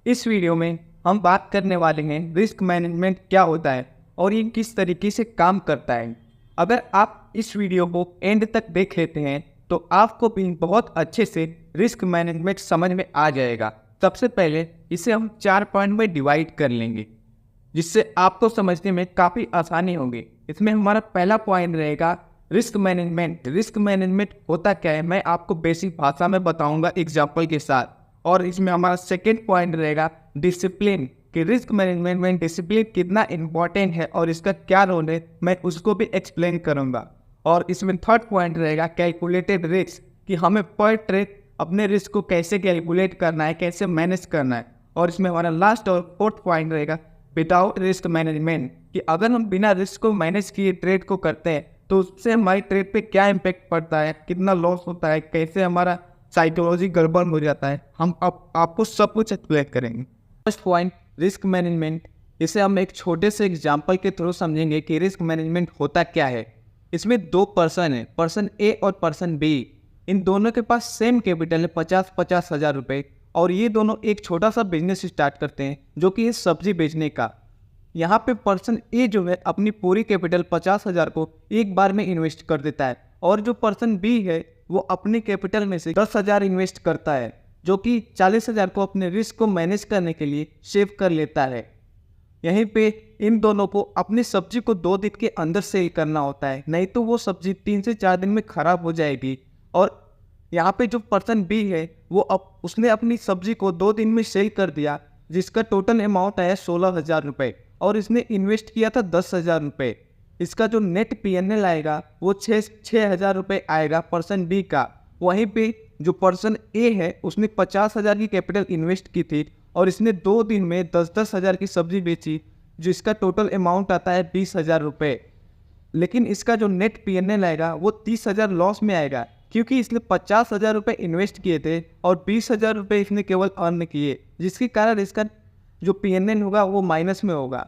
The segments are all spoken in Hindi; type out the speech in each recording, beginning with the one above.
इस वीडियो में हम बात करने वाले हैं रिस्क मैनेजमेंट क्या होता है और ये किस तरीके से काम करता है। अगर आप इस वीडियो को एंड तक देख लेते हैं तो आपको भी बहुत अच्छे से रिस्क मैनेजमेंट समझ में आ जाएगा। सबसे पहले इसे हम 4 पॉइंट में डिवाइड कर लेंगे जिससे आपको समझने में काफ़ी आसानी होगी। इसमें हमारा पहला पॉइंट रहेगा रिस्क मैनेजमेंट। रिस्क मैनेजमेंट होता क्या है मैं आपको बेसिक भाषा में बताऊंगा एग्जाम्पल के साथ। और इसमें हमारा सेकेंड पॉइंट रहेगा डिसिप्लिन, कि रिस्क मैनेजमेंट में डिसिप्लिन कितना इम्पोर्टेंट है और इसका क्या रोल है मैं उसको भी एक्सप्लेन करूंगा। और इसमें थर्ड पॉइंट रहेगा कैलकुलेटेड रिस्क, कि हमें पर ट्रेड अपने रिस्क को कैसे कैलकुलेट करना है, कैसे मैनेज करना है। और इसमें हमारा लास्ट और फोर्थ पॉइंट रहेगा विदाउट रिस्क मैनेजमेंट, कि अगर हम बिना रिस्क को मैनेज किए ट्रेड को करते हैं तो उससे हमारी ट्रेड पे क्या इम्पैक्ट पड़ता है, कितना लॉस होता है, कैसे हमारा साइकोलॉजी गड़बड़ हो जाता है, हम अब आपको सब कुछ एक्सप्लेन करेंगे। फर्स्ट पॉइंट रिस्क मैनेजमेंट, इसे हम एक छोटे से एग्जांपल के थ्रू समझेंगे कि रिस्क मैनेजमेंट होता क्या है। इसमें दो पर्सन है, पर्सन ए और पर्सन बी। इन दोनों के पास सेम कैपिटल है 50-50 हज़ार रुपये, और ये दोनों एक छोटा सा बिजनेस स्टार्ट करते हैं जो कि है सब्जी बेचने का। यहाँ पे पर्सन ए जो है अपनी पूरी कैपिटल 50,000 को एक बार में इन्वेस्ट कर देता है, और जो पर्सन बी है वो अपनी कैपिटल में से 10,000 इन्वेस्ट करता है, जो कि 40,000 को अपने रिस्क को मैनेज करने के लिए सेव कर लेता है। यहीं पे इन दोनों को अपनी सब्जी को 2 दिन के अंदर सेल करना होता है, नहीं तो वो सब्जी 3 से 4 दिन में खराब हो जाएगी। और यहाँ पे जो पर्सन बी है वो उसने अपनी सब्जी को 2 दिन में सेल कर दिया, जिसका टोटल अमाउंट आया 16,000 रुपये, और इसने इन्वेस्ट किया था 10,000 रुपये। इसका जो नेट पीएनएल आएगा वो 6,000 रुपये आएगा पर्सन बी का। वहीं पे जो पर्सन ए है उसने 50,000 की कैपिटल इन्वेस्ट की थी, और इसने 2 दिन में 10-10 हज़ार की सब्जी बेची, जिसका टोटल अमाउंट आता है 20,000 रुपये। लेकिन इसका जो नेट पीएनएल आएगा वो 30,000 लॉस में आएगा, क्योंकि इसने 50,000 रुपये इन्वेस्ट किए थे और 20,000 रुपये इसने केवल अर्न किए, जिसके कारण इसका जो पीएनएल होगा वो माइनस में होगा।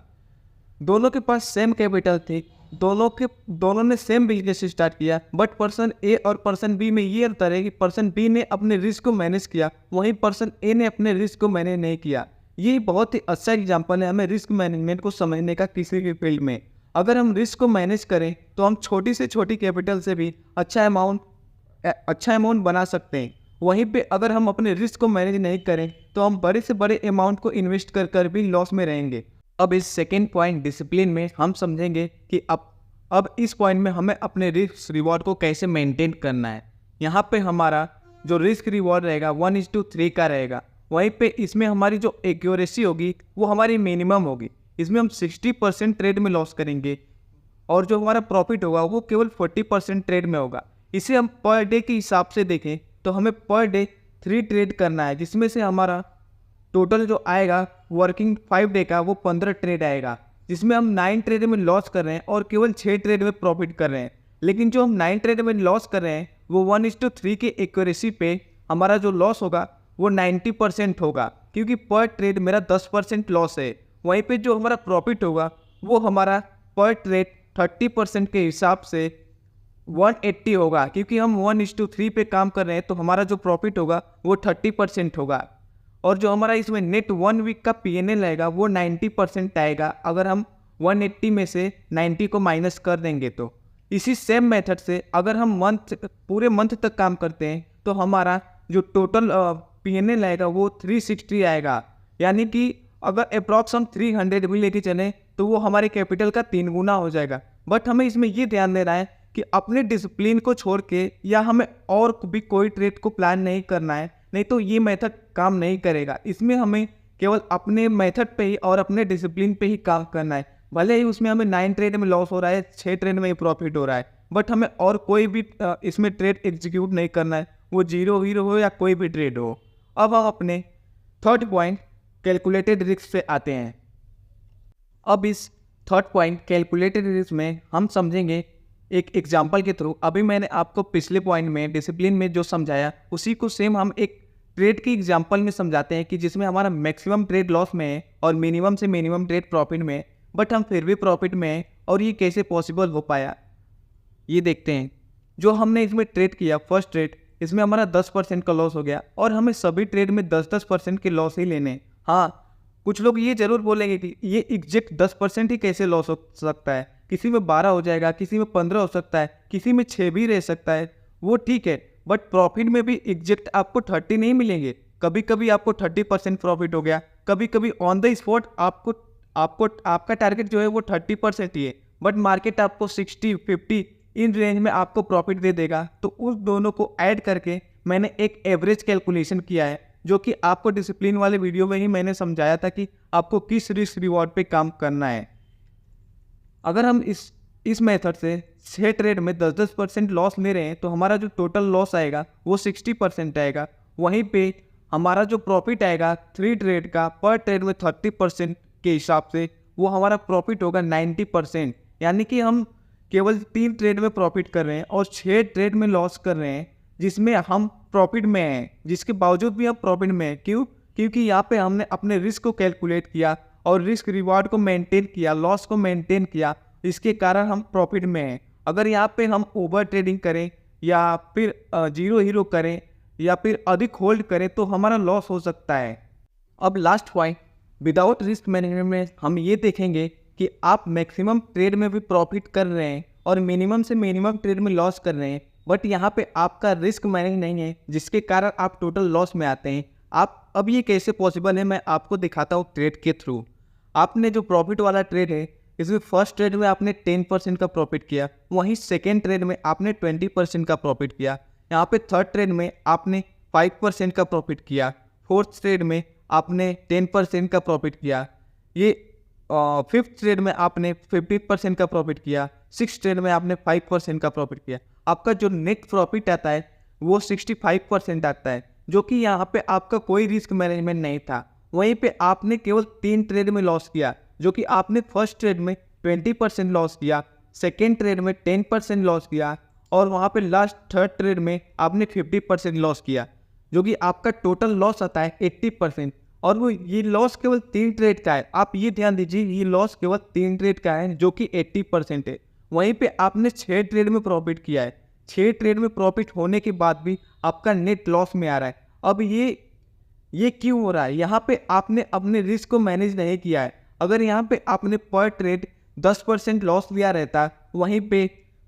दोनों के पास सेम कैपिटल थी, दोनों ने सेम बिजनेस स्टार्ट किया, बट पर्सन ए और पर्सन बी में ये अंतर है कि पर्सन बी ने अपने रिस्क को मैनेज किया, वहीं पर्सन ए ने अपने रिस्क को मैनेज नहीं किया। ये बहुत ही अच्छा एग्जाम्पल है हमें रिस्क मैनेजमेंट को समझने का किसी भी फील्ड में। अगर हम रिस्क को मैनेज करें तो हम छोटी से छोटी कैपिटल से भी अच्छा अमाउंट बना सकते हैं। वहीं पे अगर हम अपने रिस्क को मैनेज नहीं करें तो हम बड़े से बड़े अमाउंट को इन्वेस्ट कर भी लॉस में रहेंगे। अब इस सेकेंड पॉइंट डिसिप्लिन में हम समझेंगे कि अब इस पॉइंट में हमें अपने रिस्क रिवॉर्ड को कैसे मेंटेन करना है। यहाँ पे हमारा जो रिस्क रिवॉर्ड रहेगा 1:3 का रहेगा। वहीं पे इसमें हमारी जो एक्यूरेसी होगी वो हमारी मिनिमम होगी। इसमें हम 60% ट्रेड में लॉस करेंगे, और जो हमारा प्रॉफिट होगा वो केवल 40% ट्रेड में होगा। इसे हम पर डे के हिसाब से देखें तो हमें पर डे 3 ट्रेड करना है, जिसमें से हमारा टोटल जो आएगा वर्किंग 5 डे का वो 15 ट्रेड आएगा, जिसमें हम 9 ट्रेड में लॉस कर रहे हैं और केवल 6 ट्रेड में प्रॉफिट कर रहे हैं। लेकिन जो हम 9 ट्रेड में लॉस कर रहे हैं वो 1:3 के एक्यूरेसी पे हमारा जो लॉस होगा वो 90% होगा, क्योंकि पर ट्रेड मेरा 10% लॉस है। वहीं पे जो हमारा प्रॉफिट होगा वो हमारा पर ट्रेड 30% के हिसाब से 180 होगा, क्योंकि हम 1:3 पे काम कर रहे हैं तो हमारा जो प्रॉफिट होगा वो 30% होगा। और जो हमारा इसमें नेट 1 वीक का पीएनएल आएगा वो 90% आएगा, अगर हम 180 में से 90 को माइनस कर देंगे तो। इसी सेम मेथड से अगर हम पूरे मंथ तक काम करते हैं तो हमारा जो टोटल पीएनएल आएगा वो 360 आएगा। यानी कि अगर अप्रॉक्स हम 300 भी लेके चलें तो वो हमारे कैपिटल का 3 गुना हो जाएगा। बट हमें इसमें ये ध्यान देना है कि अपने डिसिप्लिन को छोड़ के या हमें और भी कोई ट्रेड को प्लान नहीं करना है, नहीं तो ये मेथड काम नहीं करेगा। इसमें हमें केवल अपने मेथड पे ही और अपने डिसिप्लिन पे ही काम करना है। भले ही उसमें हमें 9 ट्रेड में लॉस हो रहा है, 6 ट्रेड में ही प्रॉफिट हो रहा है, बट हमें और कोई भी इसमें ट्रेड एग्जीक्यूट नहीं करना है, वो जीरो हीरो हो या कोई भी ट्रेड हो। अब हम अपने थर्ड पॉइंट कैलकुलेटेड रिस्क से आते हैं। अब इस थर्ड पॉइंट कैलकुलेटेड रिस्क में हम समझेंगे एक एग्जाम्पल के थ्रू। अभी मैंने आपको पिछले पॉइंट में डिसिप्लिन में जो समझाया उसी को सेम हम एक ट्रेड की एग्जांपल में समझाते हैं, कि जिसमें हमारा मैक्सिमम ट्रेड लॉस में है और मिनिमम से मिनिमम ट्रेड प्रॉफिट में है, बट हम फिर भी प्रॉफिट में हैं। और ये कैसे पॉसिबल हो पाया ये देखते हैं। जो हमने इसमें ट्रेड किया फर्स्ट ट्रेड, इसमें हमारा 10% का लॉस हो गया, और हमें सभी ट्रेड में 10-10% के लॉस ही लेने हैं। हाँ, कुछ लोग ये ज़रूर बोलेंगे कि ये एग्जैक्ट 10% ही कैसे लॉस हो सकता है, किसी में 12 हो जाएगा, किसी में 15 हो सकता है, किसी में 6 भी रह सकता है, वो ठीक है। बट प्रॉफिट में भी एग्जैक्ट आपको 30 नहीं मिलेंगे। कभी कभी आपको 30% प्रॉफिट हो गया, कभी कभी ऑन द स्पॉट आपको आपको आपका टारगेट जो है वो 30% ही है, बट मार्केट आपको 60-50 इन रेंज में आपको प्रॉफिट दे देगा। तो उस दोनों को ऐड करके मैंने एक एवरेज कैलकुलेशन किया है, जो कि आपको डिसिप्लिन वाले वीडियो में ही मैंने समझाया था कि आपको किस रिस्क रिवॉर्ड पे काम करना है। अगर हम इस मेथड से 6 ट्रेड में 10-10% लॉस ले रहे हैं तो हमारा जो टोटल लॉस आएगा वो 60% आएगा। वहीं पे हमारा जो प्रॉफिट आएगा 3 ट्रेड का पर ट्रेड में 30% के हिसाब से वो हमारा प्रॉफिट होगा 90%। यानी कि हम केवल 3 ट्रेड में प्रॉफिट कर रहे हैं और 6 ट्रेड में लॉस कर रहे हैं, जिसमें हम प्रॉफिट में हैं, जिसके बावजूद भी हम प्रॉफिट में हैं। क्यों? क्योंकि यहाँ पे हमने अपने रिस्क को कैलकुलेट किया और रिस्क रिवार्ड को मेंटेन किया, लॉस को मेंटेन किया, इसके कारण हम प्रॉफिट में हैं। अगर यहाँ पे हम ओवर ट्रेडिंग करें या फिर जीरो हीरो करें या फिर अधिक होल्ड करें तो हमारा लॉस हो सकता है। अब last point, without risk management में हम ये देखेंगे कि आप मैक्सिमम ट्रेड में भी प्रॉफिट कर रहे हैं और मिनिमम से मिनिमम ट्रेड में लॉस कर रहे हैं, बट यहाँ पे आपका रिस्क मैनेज नहीं है, जिसके कारण आप टोटल लॉस में आते हैं। आप अब ये कैसे पॉसिबल है, मैं आपको दिखाता हूँ ट्रेड के थ्रू। आपने जो प्रॉफिट वाला ट्रेड है, इसमें फर्स्ट ट्रेड में आपने 10% का प्रॉफिट किया, वहीं सेकेंड ट्रेड में आपने 20% का प्रॉफिट किया, यहाँ पे थर्ड ट्रेड में आपने 5% का प्रॉफिट किया, फोर्थ ट्रेड में आपने 10% का प्रॉफिट किया, ये फिफ्थ ट्रेड में आपने 50% का प्रॉफिट किया, सिक्स ट्रेड में आपने 5% का प्रॉफिट किया। आपका जो नेट प्रॉफिट आता है वो 65% आता है, जो कि यहाँ पे आपका कोई रिस्क मैनेजमेंट नहीं था। वहीं पे आपने केवल 3 ट्रेड में लॉस किया, जो कि आपने फर्स्ट ट्रेड में 20% लॉस किया, सेकेंड ट्रेड में 10% लॉस किया और वहाँ पे लास्ट थर्ड ट्रेड में आपने 50% लॉस किया, जो कि आपका टोटल लॉस आता है 80%। और वो ये लॉस केवल 3 ट्रेड का है, आप ये ध्यान दीजिए, ये लॉस केवल 3 ट्रेड का है, जो कि 80% है। वहीं पे आपने 6 ट्रेड में प्रॉफिट किया है, 6 ट्रेड में प्रॉफिट होने के बाद भी आपका नेट लॉस में आ रहा है। अब ये क्यों हो रहा है? यहाँ पे आपने अपने रिस्क को मैनेज नहीं किया है। अगर यहाँ पे आपने पर ट्रेड 10% लॉस लिया रहता, वहीं पे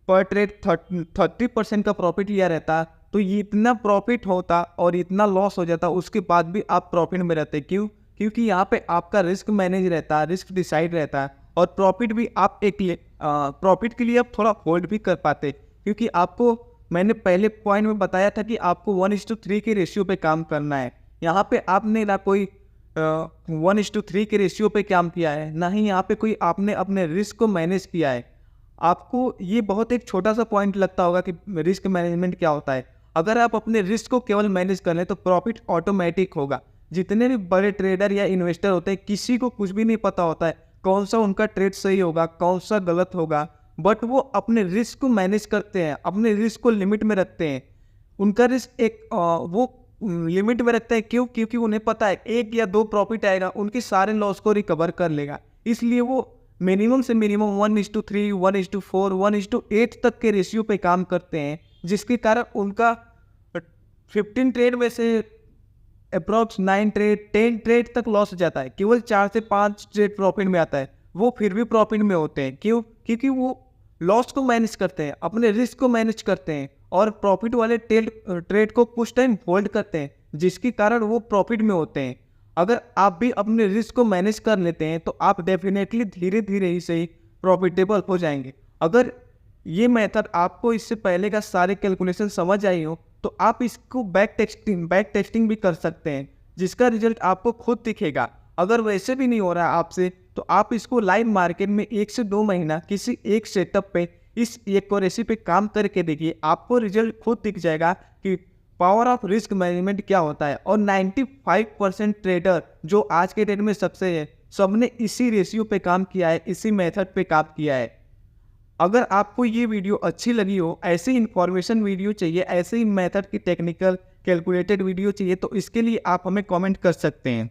पर ट्रेड 30% का प्रॉफिट लिया रहता, तो ये इतना प्रॉफिट होता और इतना लॉस हो जाता, उसके बाद भी आप प्रॉफिट में रहते। क्यों? क्योंकि यहाँ पे आपका रिस्क मैनेज रहता है, रिस्क डिसाइड रहता है और प्रॉफिट भी आप प्रॉफिट के लिए आप थोड़ा होल्ड भी कर पाते, क्योंकि आपको मैंने पहले पॉइंट में बताया था कि आपको 1:3 के रेशियो पे काम करना है। यहाँ पे आपने ना कोई 1:3 के रेशियो पे काम किया है, ना ही यहाँ पे कोई आपने अपने रिस्क को मैनेज किया है। आपको ये बहुत एक छोटा सा पॉइंट लगता होगा कि रिस्क मैनेजमेंट क्या होता है। अगर आप अपने रिस्क को केवल मैनेज कर लें तो प्रॉफिट ऑटोमेटिक होगा। जितने भी बड़े ट्रेडर या इन्वेस्टर होते हैं, किसी को कुछ भी नहीं पता होता है कौन सा उनका ट्रेड सही होगा, कौन सा गलत होगा, बट वो अपने रिस्क को मैनेज करते हैं, अपने रिस्क को लिमिट में रखते हैं। उनका रिस्क वो लिमिट में रखते हैं। क्यों? क्योंकि उन्हें पता है 1 या 2 प्रॉफिट आएगा, उनके सारे लॉस को रिकवर कर लेगा। इसलिए वो मिनिमम से मिनिमम 1:3, 1:4, 1:8 तक के रेशियो पे काम करते हैं, जिसके कारण उनका 15 ट्रेड में से अप्रॉक्स 9 ट्रेड 10 ट्रेड तक लॉस हो जाता है, केवल 4 से 5 ट्रेड प्रॉफिट में आता है, वो फिर भी प्रॉफिट में होते हैं। क्यों? क्योंकि वो लॉस को मैनेज करते हैं, अपने रिस्क को मैनेज करते हैं और प्रॉफिट वाले ट्रेड को कुछ टाइम होल्ड करते हैं, जिसके कारण वो प्रॉफिट में होते हैं। अगर आप भी अपने रिस्क को मैनेज कर लेते हैं तो आप डेफिनेटली धीरे धीरे ही सही प्रॉफिटेबल हो जाएंगे। अगर ये मेथड आपको इससे पहले का सारे कैलकुलेशन समझ आई हो तो आप इसको बैक टेस्टिंग भी कर सकते हैं, जिसका रिजल्ट आपको खुद दिखेगा। अगर वैसे भी नहीं हो रहा है आपसे तो आप इसको लाइव मार्केट में 1 से 2 महीना किसी एक सेटअप पे इस एक्यूरेसी पे काम करके देखिए, आपको रिजल्ट खुद दिख जाएगा कि पावर ऑफ रिस्क मैनेजमेंट क्या होता है। और 95% ट्रेडर जो आज के डेट में सबसे है, सबने इसी रेशियो पे काम किया है, इसी मेथड पे काम किया है। अगर आपको ये वीडियो अच्छी लगी हो, ऐसी इन्फॉर्मेशन वीडियो चाहिए, ऐसे ही मेथड की टेक्निकल कैलकुलेटेड वीडियो चाहिए, तो इसके लिए आप हमें कमेंट कर सकते हैं।